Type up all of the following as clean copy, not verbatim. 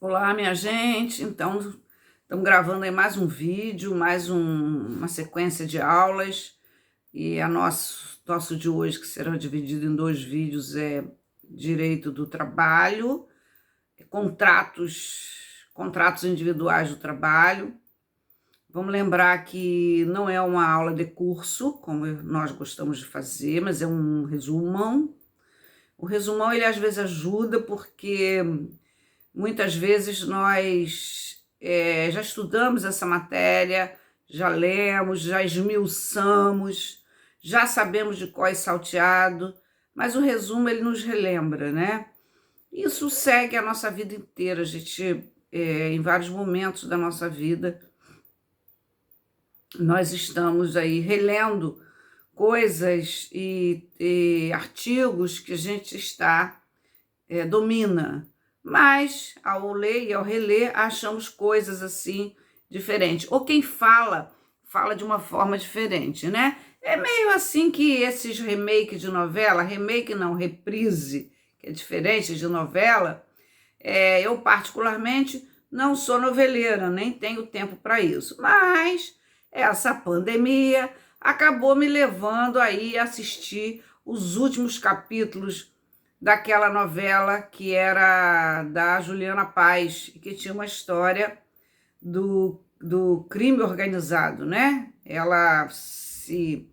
Olá, minha gente. Então, estamos gravando aí mais um vídeo, uma sequência de aulas. E nosso de hoje, que será dividido em dois vídeos, é direito do trabalho, contratos individuais do trabalho. Vamos lembrar que não é uma aula de curso, como nós gostamos de fazer, mas é um resumão. O resumão, ele às vezes ajuda porque muitas vezes nós já estudamos essa matéria, já lemos, já esmiuçamos, já sabemos de cor e salteado, mas o resumo ele nos relembra, né? Isso segue a nossa vida inteira. A gente, em vários momentos da nossa vida, nós estamos aí relendo coisas e artigos que a gente domina. Mas, ao ler e ao reler, achamos coisas assim diferentes. Ou quem fala de uma forma diferente, né? É meio assim que esses remake de novela, remake não, reprise, que é diferente de novela, eu particularmente não sou noveleira, nem tenho tempo para isso. Mas essa pandemia acabou me levando aí a assistir os últimos capítulos daquela novela que era da Juliana Paz, que tinha uma história do crime organizado, né? Ela se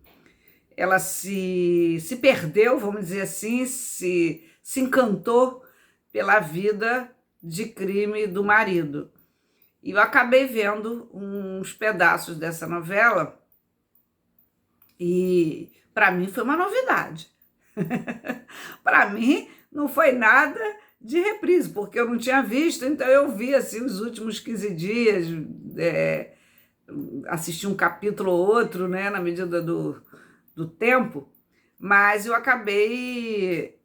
perdeu, vamos dizer assim, se encantou pela vida de crime do marido. E eu acabei vendo uns pedaços dessa novela e para mim foi uma novidade. Para mim, não foi nada de reprise, porque eu não tinha visto, então eu vi assim, os últimos 15 dias, assisti um capítulo ou outro, né, na medida do tempo, mas eu acabei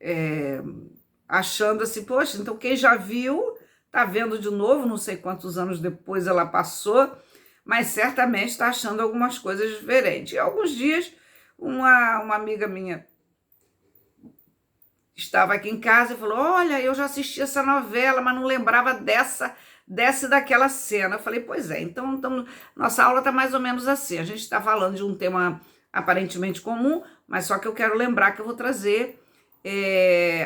achando assim, poxa, então quem já viu, tá vendo de novo, não sei quantos anos depois ela passou, mas certamente está achando algumas coisas diferentes. E alguns dias, uma amiga minha estava aqui em casa e falou: olha, eu já assisti essa novela, mas não lembrava dessa e daquela cena. Eu falei: pois é, então nossa aula está mais ou menos assim. A gente está falando de um tema aparentemente comum, mas só que eu quero lembrar que eu vou trazer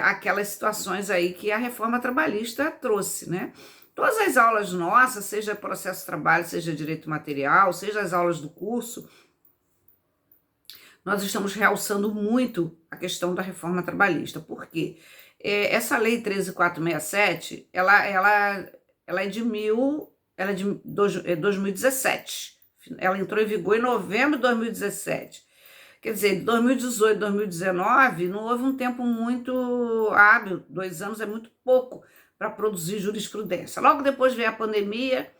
aquelas situações aí que a reforma trabalhista trouxe, né? Todas as aulas nossas, seja processo de trabalho, seja direito material, seja as aulas do curso, nós estamos realçando muito a questão da reforma trabalhista. Por quê? Essa lei 13.467, ela é de 2017. Ela entrou em vigor em novembro de 2017. Quer dizer, de 2018, 2019, não houve um tempo muito hábil. 2 anos é muito pouco para produzir jurisprudência. Logo depois veio a pandemia.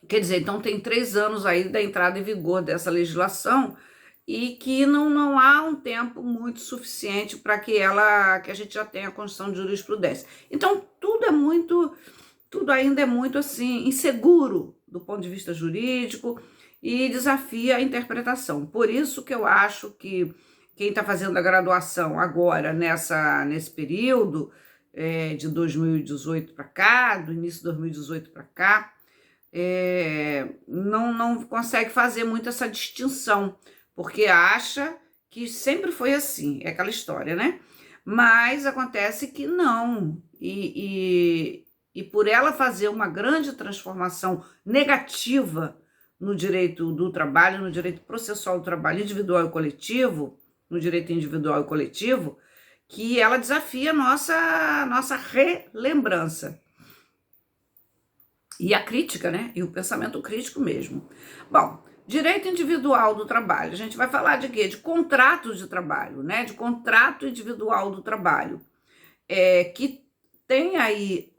Quer dizer, então tem 3 anos aí da entrada em vigor dessa legislação e que não há um tempo muito suficiente para que a gente já tenha a construção de jurisprudência. Então tudo ainda é muito assim inseguro do ponto de vista jurídico e desafia a interpretação. Por isso que eu acho que quem está fazendo a graduação agora nesse período de 2018 para cá, do início de 2018 para cá, não consegue fazer muito essa distinção, porque acha que sempre foi assim, é aquela história, né? Mas acontece que não, e por ela fazer uma grande transformação negativa no direito do trabalho, no direito processual do trabalho individual e coletivo, no direito individual e coletivo, que ela desafia a nossa relembrança. E a crítica, né? E o pensamento crítico mesmo. Bom, direito individual do trabalho. A gente vai falar de quê? De contratos de trabalho, né? De contrato individual do trabalho. Que tem aí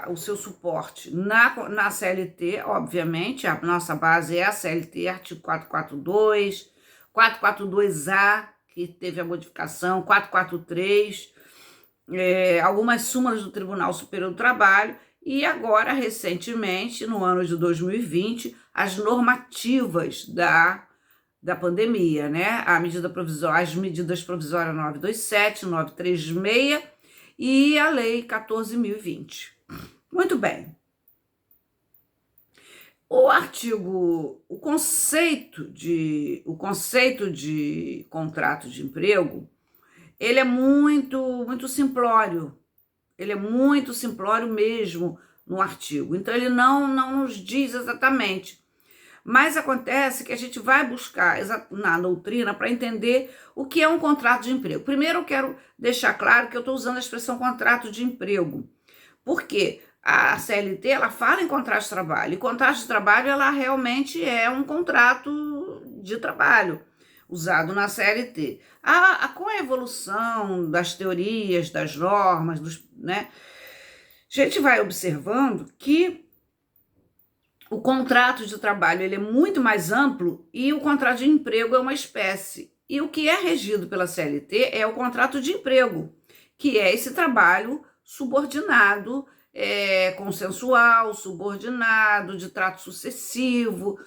o seu suporte na CLT, obviamente. A nossa base é a CLT, artigo 442, 442A, que teve a modificação, 443, algumas súmulas do Tribunal Superior do Trabalho. E agora, recentemente, no ano de 2020, as normativas da pandemia, né? As medidas provisórias 927, 936 e a Lei 14.020. Muito bem. O conceito de contrato de emprego, ele é muito simplório. Ele é muito simplório mesmo no artigo. Então, ele não nos diz exatamente. Mas acontece que a gente vai buscar na doutrina para entender o que é um contrato de emprego. Primeiro, eu quero deixar claro que eu estou usando a expressão contrato de emprego, porque a CLT ela fala em contrato de trabalho, e contrato de trabalho ela realmente é um contrato de trabalho usado na CLT. Com a evolução das teorias, das normas, né, a gente vai observando que o contrato de trabalho ele é muito mais amplo e o contrato de emprego é uma espécie. E o que é regido pela CLT é o contrato de emprego, que é esse trabalho subordinado, consensual, subordinado, de trato sucessivo.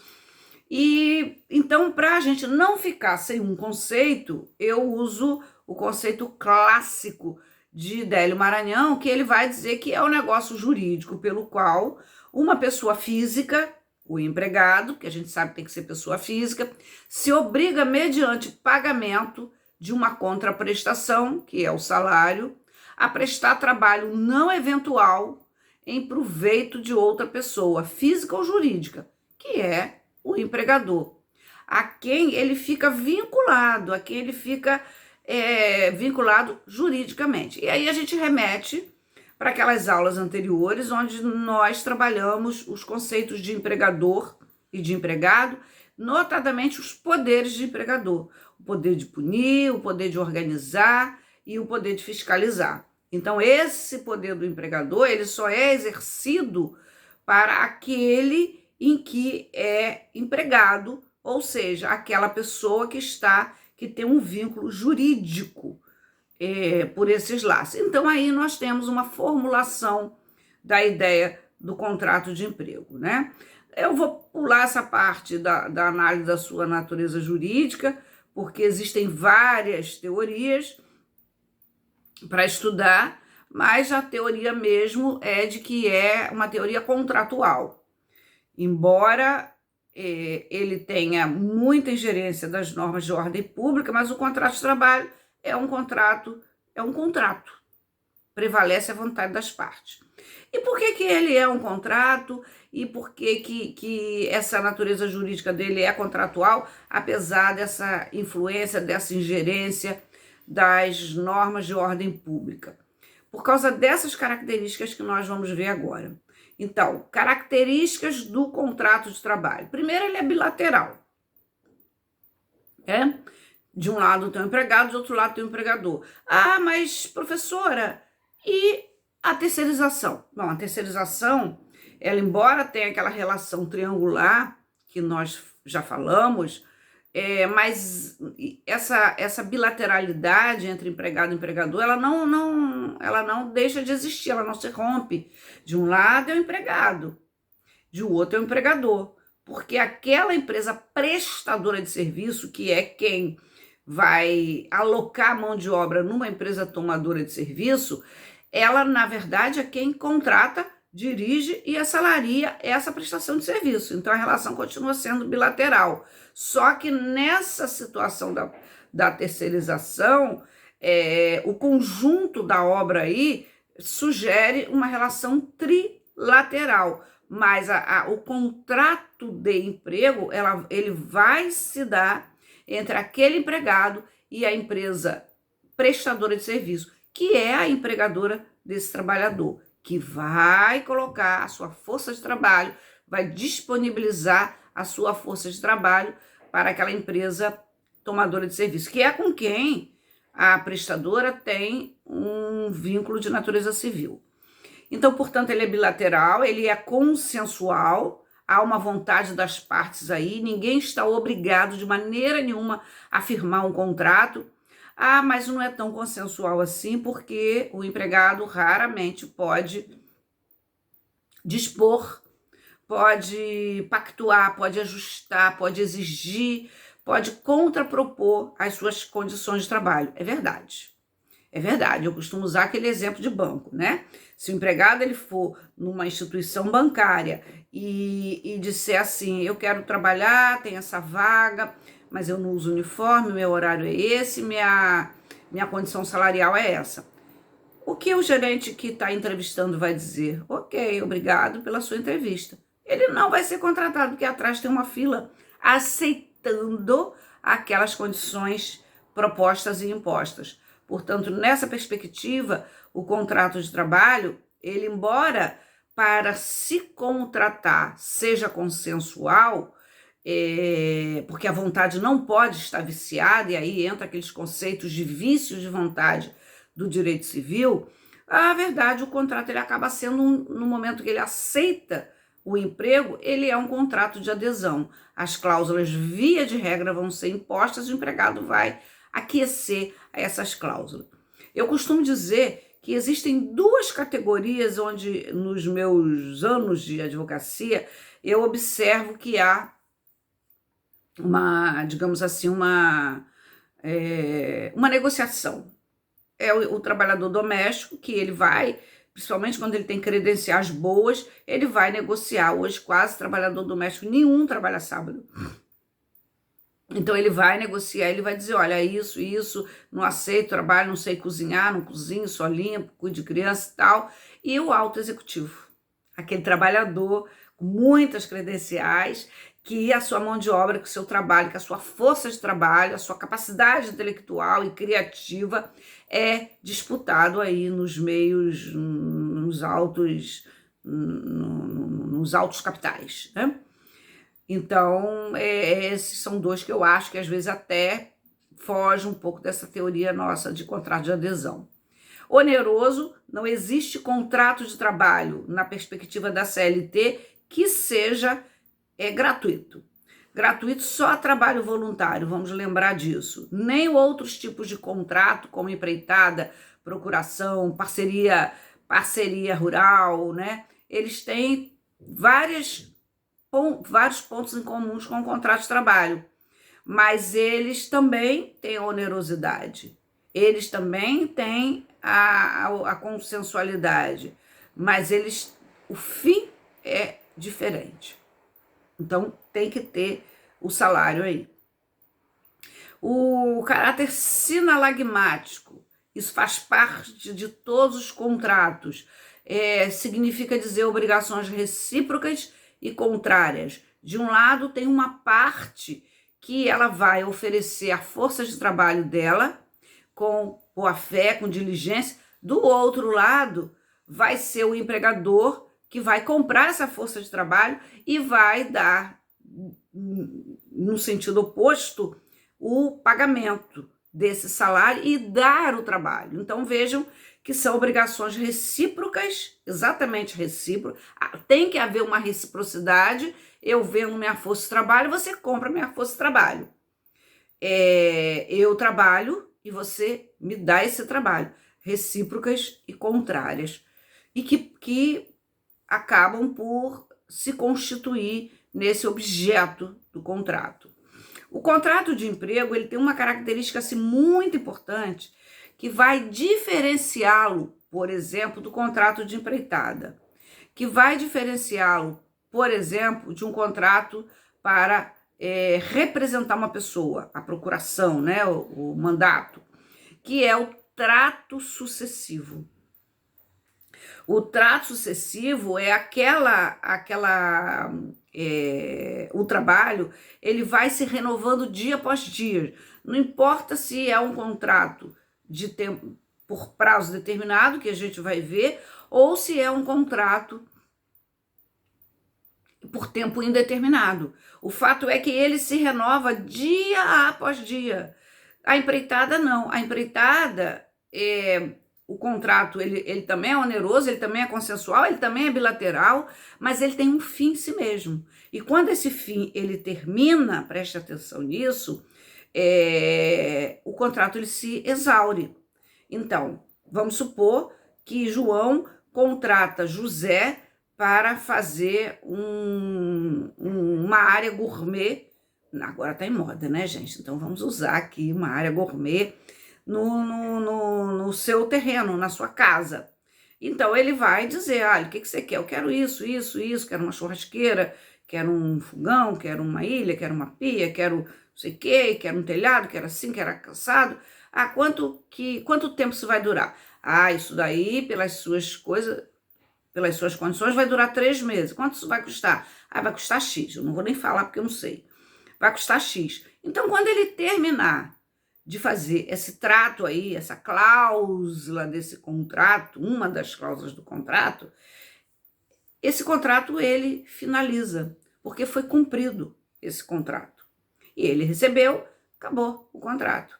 E então, para a gente não ficar sem um conceito, eu uso o conceito clássico de Délio Maranhão, que ele vai dizer que é o negócio jurídico pelo qual uma pessoa física, o empregado, que a gente sabe que tem que ser pessoa física, se obriga, mediante pagamento de uma contraprestação, que é o salário, a prestar trabalho não eventual em proveito de outra pessoa, física ou jurídica, que é o empregador, a quem ele fica vinculado, a quem ele fica vinculado juridicamente. E aí a gente remete para aquelas aulas anteriores, onde nós trabalhamos os conceitos de empregador e de empregado, notadamente os poderes de empregador, o poder de punir, o poder de organizar e o poder de fiscalizar. Então, esse poder do empregador, ele só é exercido para aquele em que é empregado, ou seja, aquela pessoa que tem um vínculo jurídico por esses laços. Então, aí nós temos uma formulação da ideia do contrato de emprego, né? Eu vou pular essa parte da análise da sua natureza jurídica, porque existem várias teorias para estudar, mas a teoria mesmo é de que é uma teoria contratual. Embora ele tenha muita ingerência das normas de ordem pública, mas o contrato de trabalho é um contrato. Prevalece a vontade das partes. E por que ele é um contrato? E por que essa natureza jurídica dele é contratual, apesar dessa influência, dessa ingerência das normas de ordem pública? Por causa dessas características que nós vamos ver agora. Então, características do contrato de trabalho. Primeiro, ele é bilateral. De um lado tem o empregado, do outro lado tem o empregador. Ah, mas professora, e a terceirização? Bom, a terceirização, ela embora tenha aquela relação triangular que nós já falamos, mas essa bilateralidade entre empregado e empregador, ela não deixa de existir, ela não se rompe. De um lado é o empregado, de outro é o empregador, porque aquela empresa prestadora de serviço, que é quem vai alocar a mão de obra numa empresa tomadora de serviço, ela, na verdade, é quem contrata, dirige e assalaria essa prestação de serviço. Então, a relação continua sendo bilateral. Só que nessa situação da terceirização, o conjunto da obra aí sugere uma relação trilateral. Mas o contrato de emprego, ele vai se dar entre aquele empregado e a empresa prestadora de serviço, que é a empregadora desse trabalhador, que vai colocar a sua força de trabalho, vai disponibilizar a sua força de trabalho para aquela empresa tomadora de serviço, que é com quem a prestadora tem um vínculo de natureza civil. Então, portanto, ele é bilateral, ele é consensual, há uma vontade das partes aí, ninguém está obrigado de maneira nenhuma a firmar um contrato. Ah, mas não é tão consensual assim, porque o empregado raramente pode dispor, pode pactuar, pode ajustar, pode exigir, pode contrapropor as suas condições de trabalho. É verdade. É verdade, eu costumo usar aquele exemplo de banco, né? Se o empregado ele for numa instituição bancária e disser assim, eu quero trabalhar, tem essa vaga, mas eu não uso uniforme, meu horário é esse, minha condição salarial é essa. O que o gerente que está entrevistando vai dizer? Ok, obrigado pela sua entrevista. Ele não vai ser contratado, porque atrás tem uma fila aceitando aquelas condições propostas e impostas. Portanto, nessa perspectiva, o contrato de trabalho, ele, embora para se contratar seja consensual, porque a vontade não pode estar viciada, e aí entra aqueles conceitos de vícios de vontade do direito civil, a verdade, o contrato ele acaba sendo, no momento que ele aceita o emprego, ele é um contrato de adesão. As cláusulas, via de regra, vão ser impostas e o empregado vai aquecer a essas cláusulas. Eu costumo dizer que existem duas categorias onde, nos meus anos de advocacia, eu observo que há digamos assim, uma negociação. É o trabalhador doméstico, que ele vai, principalmente quando ele tem credenciais boas, ele vai negociar. Hoje, quase trabalhador doméstico nenhum trabalha sábado. Então, ele vai negociar, ele vai dizer, olha, isso, não aceito trabalho, não sei cozinhar, não cozinho, só limpo, cuido de criança e tal. E o alto executivo, aquele trabalhador com muitas credenciais, que a sua mão de obra, que o seu trabalho, que a sua força de trabalho, a sua capacidade intelectual e criativa é disputado aí nos meios, nos altos capitais, né? Então, esses são dois que eu acho que às vezes até foge um pouco dessa teoria nossa de contrato de adesão. Oneroso, não existe contrato de trabalho na perspectiva da CLT que seja gratuito. Gratuito só trabalho voluntário, vamos lembrar disso. Nem outros tipos de contrato, como empreitada, procuração, parceria rural, né? Eles têm vários pontos em comuns com o contrato de trabalho, mas eles também têm onerosidade, eles também têm a consensualidade, mas o fim é diferente. Então, tem que ter o salário aí. O caráter sinalagmático, isso faz parte de todos os contratos. Significa dizer obrigações recíprocas e contrárias. De um lado, tem uma parte que ela vai oferecer a força de trabalho dela, com boa-fé, com diligência. Do outro lado, vai ser o empregador que vai comprar essa força de trabalho e vai dar, no sentido oposto, o pagamento desse salário e dar o trabalho. Então, vejam que são obrigações recíprocas, exatamente recíprocas. Tem que haver uma reciprocidade. Eu vendo minha força de trabalho, você compra minha força de trabalho. Eu trabalho e você me dá esse trabalho. Recíprocas e contrárias. E que acabam por se constituir nesse objeto do contrato. O contrato de emprego ele tem uma característica assim, muito importante, que vai diferenciá-lo, por exemplo, do contrato de empreitada, que vai diferenciá-lo, por exemplo, de um contrato para representar uma pessoa, a procuração, né, o mandato, que é o trato sucessivo. O trato sucessivo é o trabalho, ele vai se renovando dia após dia. Não importa se é um contrato de tempo por prazo determinado, que a gente vai ver, ou se é um contrato por tempo indeterminado. O fato é que ele se renova dia após dia. A empreitada não. A empreitada o contrato ele também é oneroso, ele também é consensual, ele também é bilateral, mas ele tem um fim em si mesmo. E quando esse fim ele termina, preste atenção nisso, o contrato ele se exaure. Então, vamos supor que João contrata José para fazer uma área gourmet. Agora está em moda, né, gente? Então vamos usar aqui uma área gourmet no seu terreno, na sua casa. Então ele vai dizer, olha, o que você quer? Eu quero isso, isso, isso, quero uma churrasqueira, quero um fogão, quero uma ilha, quero uma pia, quero não sei o quê, quero um telhado, quero assim, quero cansado. Ah, quanto tempo isso vai durar? Ah, isso daí, pelas suas coisas, pelas suas condições, vai durar 3 meses. Quanto isso vai custar? Ah, vai custar X. Eu não vou nem falar porque eu não sei. Vai custar X. Então, quando ele terminar de fazer esse trato aí, essa cláusula desse contrato, uma das cláusulas do contrato, esse contrato ele finaliza, porque foi cumprido esse contrato. E ele recebeu, acabou o contrato.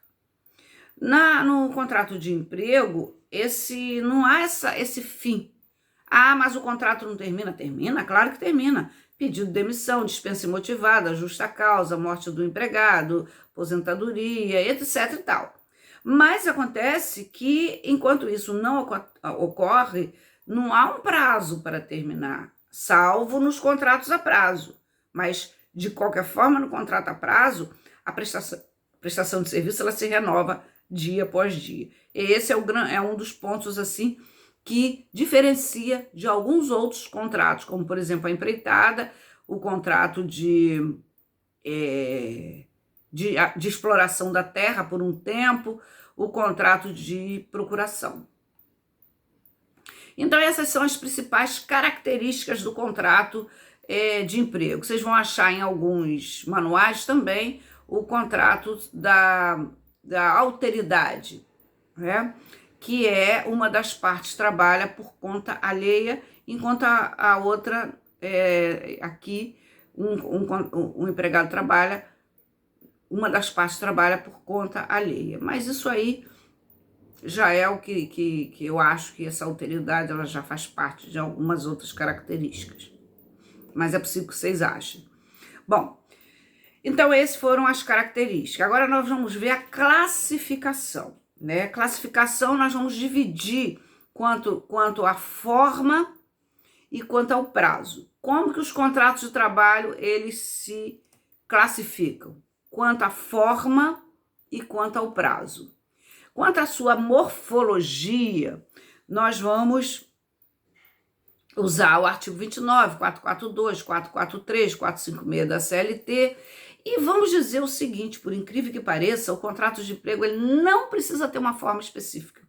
No contrato de emprego, não há esse fim. Ah, mas o contrato não termina? Termina? Claro que termina. Pedido de demissão, dispensa imotivada, justa causa, morte do empregado, aposentadoria, etc e tal. Mas acontece que, enquanto isso não ocorre, não há um prazo para terminar, salvo nos contratos a prazo. Mas, de qualquer forma, no contrato a prazo, a prestação de serviço ela se renova dia após dia. E esse é um dos pontos, assim, que diferencia de alguns outros contratos, como, por exemplo, a empreitada, o contrato de exploração da terra por um tempo, o contrato de procuração. Então, essas são as principais características do contrato de emprego. Vocês vão achar em alguns manuais também o contrato da alteridade, né? Que é uma das partes trabalha por conta alheia, enquanto a outra, aqui, um empregado trabalha, uma das partes trabalha por conta alheia. Mas isso aí já é o que eu acho que essa alteridade ela já faz parte de algumas outras características. Mas é possível que vocês achem. Bom, então essas foram as características. Agora nós vamos ver a classificação. Né? Classificação nós vamos dividir quanto à forma e quanto ao prazo. Como que os contratos de trabalho eles se classificam? Quanto à forma e quanto ao prazo. Quanto à sua morfologia, nós vamos usar o artigo 29, 442, 443, 456 da CLT e vamos dizer o seguinte, por incrível que pareça, o contrato de emprego ele não precisa ter uma forma específica.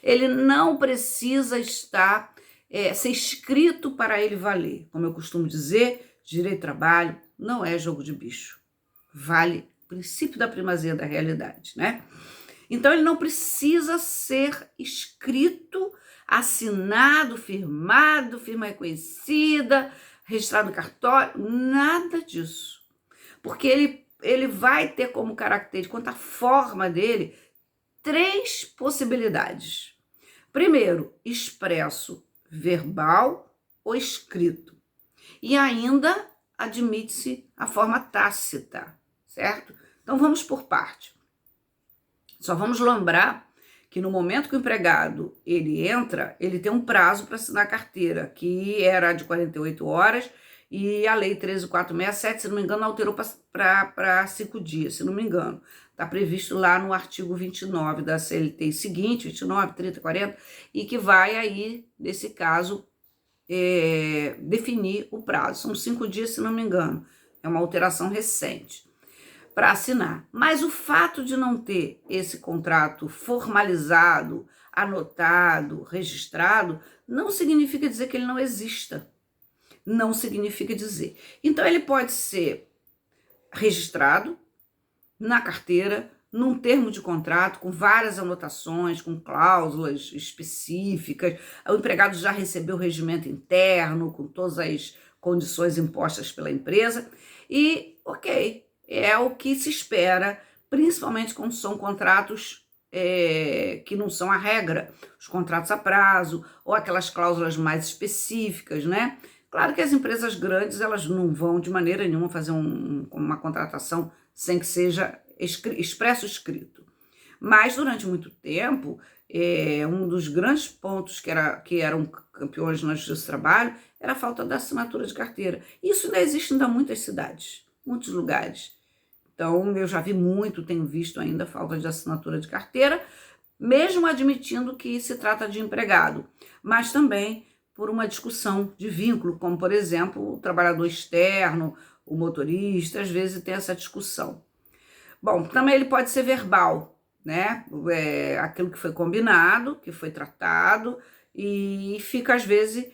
Ele não precisa ser escrito para ele valer. Como eu costumo dizer, direito de trabalho não é jogo de bicho. Vale o princípio da primazia da realidade, né? Então, ele não precisa ser escrito, assinado, firmado, firma reconhecida, registrado no cartório, nada disso. Porque ele vai ter como característica, quanto à forma dele, 3 possibilidades. Primeiro, expresso, verbal ou escrito. E ainda admite-se a forma tácita, certo? Então, vamos por parte. Só vamos lembrar que no momento que o empregado ele entra, ele tem um prazo para assinar a carteira, que era de 48 horas, e a lei 13.467, se não me engano, alterou para 5 dias, se não me engano. Está previsto lá no artigo 29 da CLT seguinte, 29, 30, 40, e que vai aí, nesse caso, definir o prazo. São 5 dias, se não me engano. É uma alteração recente para assinar. Mas o fato de não ter esse contrato formalizado, anotado, registrado, não significa dizer que ele não exista. Não significa dizer. Então, ele pode ser registrado na carteira, num termo de contrato, com várias anotações, com cláusulas específicas. O empregado já recebeu o regimento interno, com todas as condições impostas pela empresa. E, ok, é o que se espera, principalmente quando são contratos que não são a regra, os contratos a prazo, ou aquelas cláusulas mais específicas, né? Claro que as empresas grandes, elas não vão de maneira nenhuma fazer uma contratação sem que seja expresso escrito. Mas, durante muito tempo, um dos grandes pontos que eram campeões na Justiça do Trabalho era a falta da assinatura de carteira. Isso ainda existe em muitas cidades, muitos lugares. Então, eu já vi muito, tenho visto ainda falta de assinatura de carteira, mesmo admitindo que se trata de empregado, mas também por uma discussão de vínculo, como, por exemplo, o trabalhador externo, o motorista, às vezes tem essa discussão. Bom, também ele pode ser verbal, né? Aquilo que foi combinado, que foi tratado, e fica, às vezes,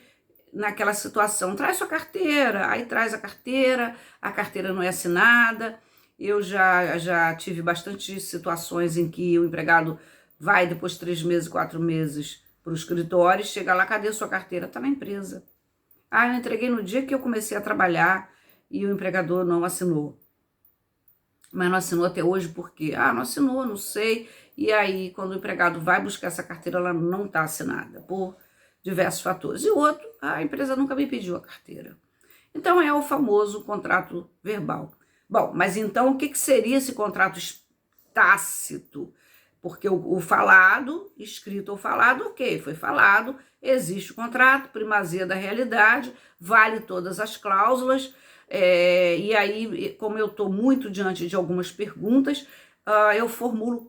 naquela situação, traz sua carteira, aí traz a carteira não é assinada. Eu já tive bastante situações em que o empregado vai depois de 3 meses, 4 meses para o escritório, chega lá, cadê sua carteira? Está na empresa. Ah, eu entreguei no dia que eu comecei a trabalhar e o empregador não assinou. Mas não assinou até hoje por quê? Ah, não assinou, não sei. E aí, quando o empregado vai buscar essa carteira, ela não está assinada, por diversos fatores. E outro, a empresa nunca me pediu a carteira. Então, é o famoso contrato verbal. Bom, mas então, o que seria esse contrato tácito? Porque o falado, escrito ou falado, ok, foi falado, existe o contrato, primazia da realidade, vale todas as cláusulas, e aí, como eu estou muito diante de algumas perguntas, eu formulo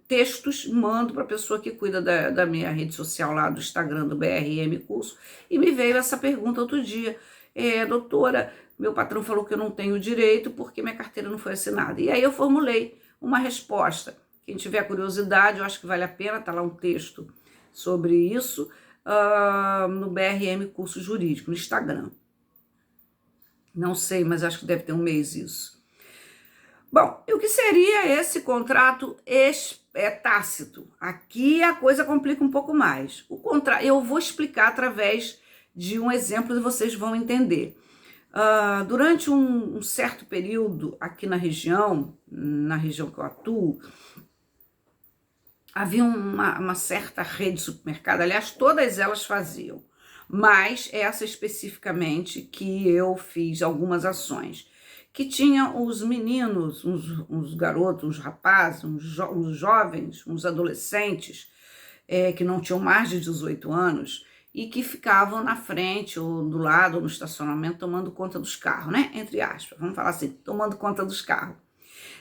textos, mando para a pessoa que cuida da minha rede social lá do Instagram do BRM Curso, e me veio essa pergunta outro dia, doutora, meu patrão falou que eu não tenho direito porque minha carteira não foi assinada. E aí eu formulei uma resposta. Quem tiver curiosidade, eu acho que vale a pena, está lá um texto sobre isso, no BRM Curso Jurídico, no Instagram. Não sei, mas acho que deve ter um mês isso. Bom, e o que seria esse contrato tácito? Aqui a coisa complica um pouco mais. O contrato, eu vou explicar através de um exemplo e vocês vão entender. Durante um certo período aqui na região que eu atuo, havia uma certa rede de supermercado, aliás, todas elas faziam, mas essa especificamente que eu fiz algumas ações, que tinha os meninos, uns garotos, uns rapazes, uns jovens, uns adolescentes, que não tinham mais de 18 anos, e que ficavam na frente ou do lado, ou no estacionamento, tomando conta dos carros, né? Entre aspas, vamos falar assim, tomando conta dos carros.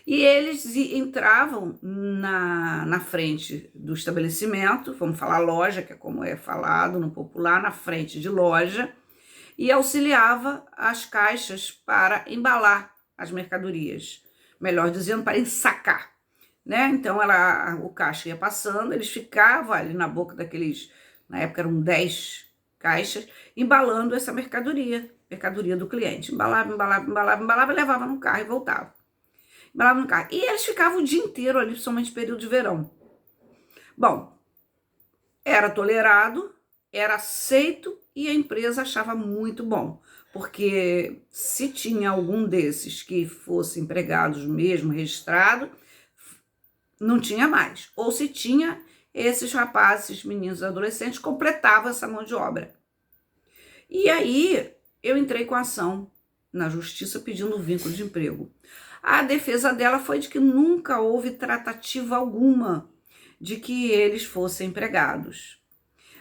E eles entravam na frente do estabelecimento, vamos falar loja, que é como é falado no popular, na frente de loja, e auxiliava as caixas para embalar as mercadorias, melhor dizendo, para ensacar, né? Então, o caixa ia passando, eles ficavam ali na boca daqueles, na época eram 10 caixas, embalando essa mercadoria do cliente. Embalava, e levava no carro e voltava. Embalava no carro. E eles ficavam o dia inteiro ali, principalmente período de verão. Bom, era tolerado, era aceito e a empresa achava muito bom, porque se tinha algum desses que fosse empregados mesmo, registrado, não tinha mais. Ou se tinha, esses rapazes, esses meninos adolescentes completavam essa mão de obra. E aí eu entrei com ação na justiça pedindo vínculo de emprego. A defesa dela foi de que nunca houve tratativa alguma de que eles fossem empregados.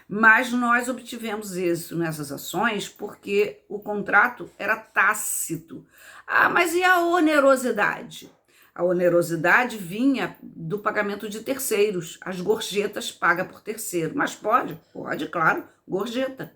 Mas nós obtivemos êxito nessas ações porque o contrato era tácito. Ah, mas e a onerosidade? A onerosidade vinha do pagamento de terceiros, as gorjetas pagas por terceiro. Mas pode, claro, gorjeta.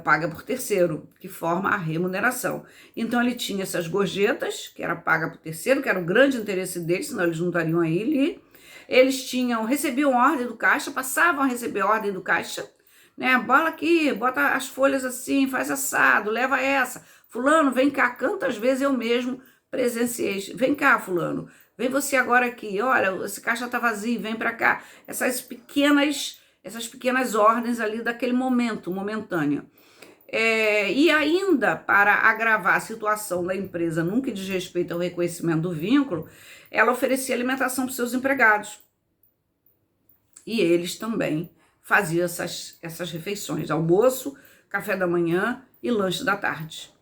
Paga por terceiro, que forma a remuneração. Então ele tinha essas gorjetas, que era paga por terceiro, que era o grande interesse deles, senão eles não estariam aí ali. Eles recebiam ordem do caixa, passavam a receber ordem do caixa, né? Bola aqui, bota as folhas assim, faz assado, leva essa. Fulano, vem cá, quantas vezes eu mesmo presenciei. Vem cá, fulano, vem você agora aqui, olha, esse caixa tá vazio, vem para cá. Essas pequenas ordens ali daquele momento, momentânea. E ainda, para agravar a situação da empresa, nunca diz respeito ao reconhecimento do vínculo, ela oferecia alimentação para os seus empregados. E eles também faziam essas refeições, almoço, café da manhã e lanche da tarde.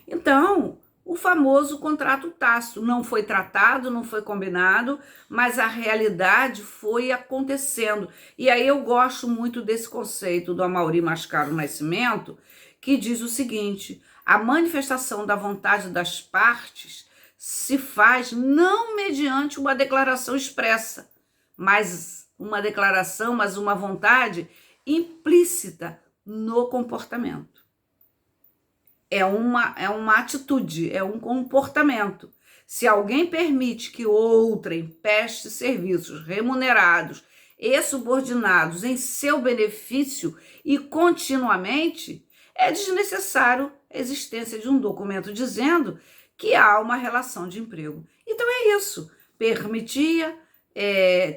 Então, o famoso contrato tácito não foi tratado, não foi combinado, mas a realidade foi acontecendo. E aí eu gosto muito desse conceito do Amaury Mascaro Nascimento, que diz o seguinte: A manifestação da vontade das partes se faz não mediante uma declaração expressa, mas uma vontade implícita no comportamento. É uma atitude, é um comportamento. Se alguém permite que outrem preste serviços remunerados e subordinados em seu benefício e continuamente, é desnecessário a existência de um documento dizendo que há uma relação de emprego. Então é isso. Permitia,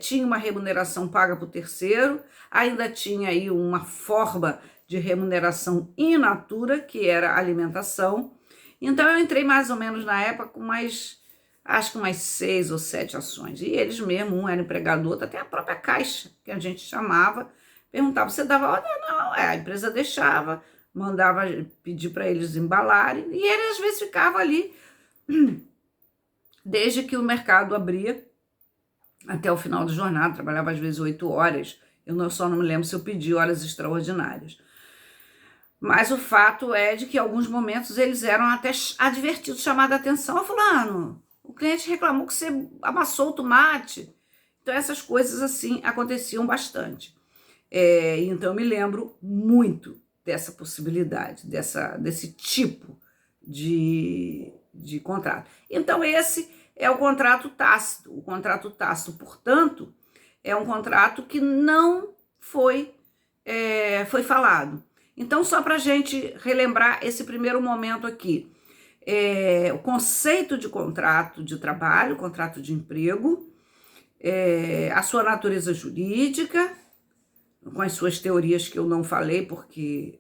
tinha uma remuneração paga por terceiro, ainda tinha aí uma forma de remuneração in natura, que era a alimentação. Então eu entrei mais ou menos na época com acho que umas 6 ou 7 ações. E eles mesmo, um era empregador, até a própria caixa, que a gente chamava, perguntava, você dava ordem? Não, a empresa deixava, mandava pedir para eles embalarem, e ele às vezes ficava ali, desde que o mercado abria, até o final da jornada, trabalhava às vezes 8 horas, eu só não me lembro se eu pedi horas extraordinárias. Mas o fato é de que em alguns momentos eles eram até advertidos, chamados a atenção, fulano, o cliente reclamou que você amassou o tomate. Então essas coisas assim aconteciam bastante. Então eu me lembro muito dessa possibilidade, desse tipo de contrato. Então esse é o contrato tácito. O contrato tácito, portanto, é um contrato que não foi falado. Então, só para a gente relembrar esse primeiro momento aqui, o conceito de contrato de trabalho, contrato de emprego, a sua natureza jurídica, com as suas teorias que eu não falei, porque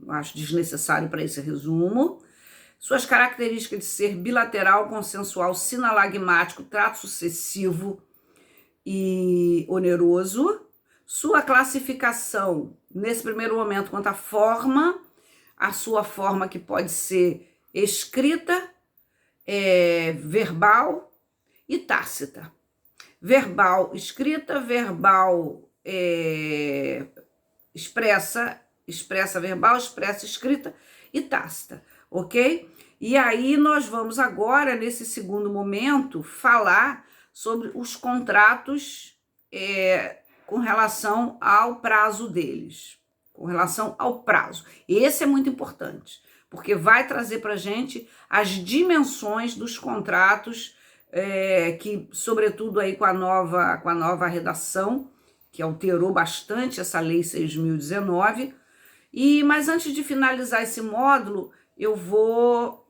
acho desnecessário para esse resumo, suas características de ser bilateral, consensual, sinalagmático, trato sucessivo e oneroso, sua classificação, nesse primeiro momento, quanto à forma, a sua forma que pode ser escrita, verbal e tácita. Verbal, escrita, verbal, expressa verbal, expressa escrita e tácita, ok? E aí nós vamos agora, nesse segundo momento, falar sobre os contratos com relação ao prazo deles, com relação ao prazo. Esse é muito importante, porque vai trazer para a gente as dimensões dos contratos, que, sobretudo, aí com a nova redação, que alterou bastante essa Lei 6.019. Mas antes de finalizar esse módulo, eu vou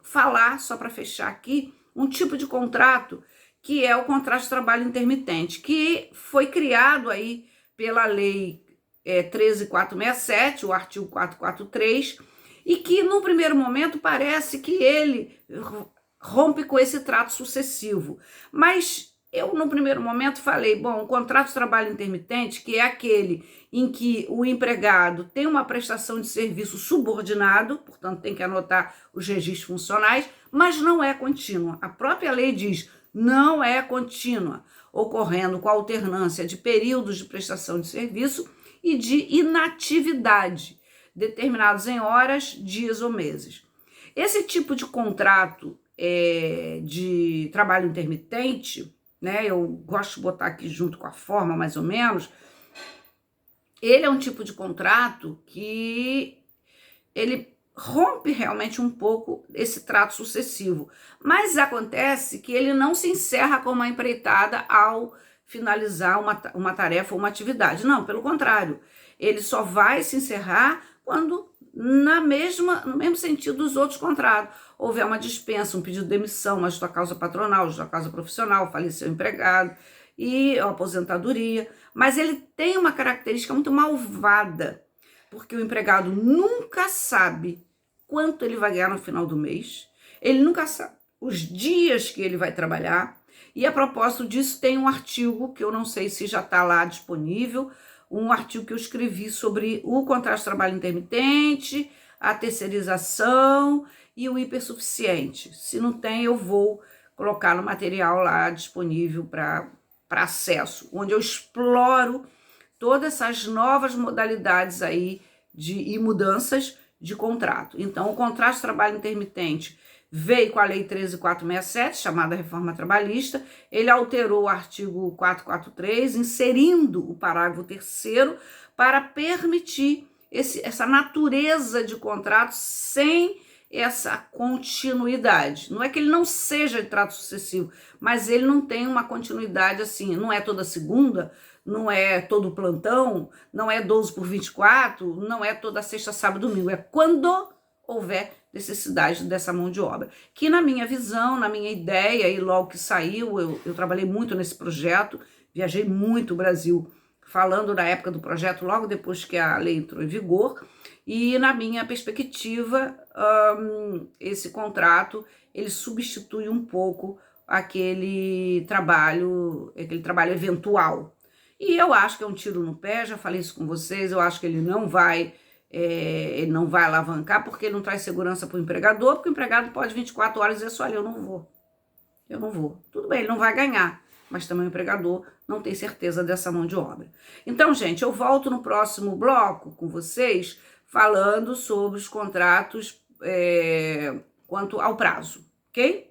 falar, só para fechar aqui, um tipo de contrato que é o contrato de trabalho intermitente, que foi criado aí pela Lei 13.467, o artigo 443, e que, no primeiro momento, parece que ele rompe com esse trato sucessivo. Mas eu, no primeiro momento, falei, bom, o contrato de trabalho intermitente, que é aquele em que o empregado tem uma prestação de serviço subordinado, portanto, tem que anotar os registros funcionais, mas não é contínua. A própria lei diz, não é contínua, ocorrendo com a alternância de períodos de prestação de serviço e de inatividade, determinados em horas, dias ou meses. Esse tipo de contrato de trabalho intermitente, né, eu gosto de botar aqui junto com a forma, mais ou menos, ele é um tipo de contrato que ele rompe realmente um pouco esse trato sucessivo, mas acontece que ele não se encerra com uma empreitada ao finalizar uma tarefa ou uma atividade. Não, pelo contrário, ele só vai se encerrar quando, no mesmo sentido dos outros contratos, houver uma dispensa, um pedido de demissão, uma justa causa patronal, justa causa profissional, faleceu o empregado e a aposentadoria. Mas ele tem uma característica muito malvada, porque o empregado nunca sabe quanto ele vai ganhar no final do mês, ele nunca sabe os dias que ele vai trabalhar, e a propósito disso tem um artigo que eu não sei se já está lá disponível, um artigo que eu escrevi sobre o contrato de trabalho intermitente, a terceirização e o hipersuficiente. Se não tem, eu vou colocar no material lá disponível para acesso, onde eu exploro todas essas novas modalidades aí e mudanças de contrato. Então, o contrato de trabalho intermitente veio com a Lei 13.467, chamada Reforma Trabalhista. Ele alterou o artigo 443, inserindo o parágrafo 3º para permitir essa natureza de contrato sem essa continuidade. Não é que ele não seja de trato sucessivo, mas ele não tem uma continuidade assim, não é toda segunda, não é todo plantão, não é 12/24, não é toda sexta, sábado, domingo, é quando houver necessidade dessa mão de obra. Que na minha visão, na minha ideia, e logo que saiu, eu trabalhei muito nesse projeto, viajei muito o Brasil, falando na época do projeto, logo depois que a lei entrou em vigor, e na minha perspectiva, esse contrato, ele substitui um pouco aquele trabalho eventual. E eu acho que é um tiro no pé, já falei isso com vocês, eu acho que ele não vai alavancar, porque ele não traz segurança para o empregador, porque o empregado pode 24 horas dizer assim, olha, eu não vou. Tudo bem, ele não vai ganhar, mas também o empregador não tem certeza dessa mão de obra. Então, gente, eu volto no próximo bloco com vocês, falando sobre os contratos quanto ao prazo, ok?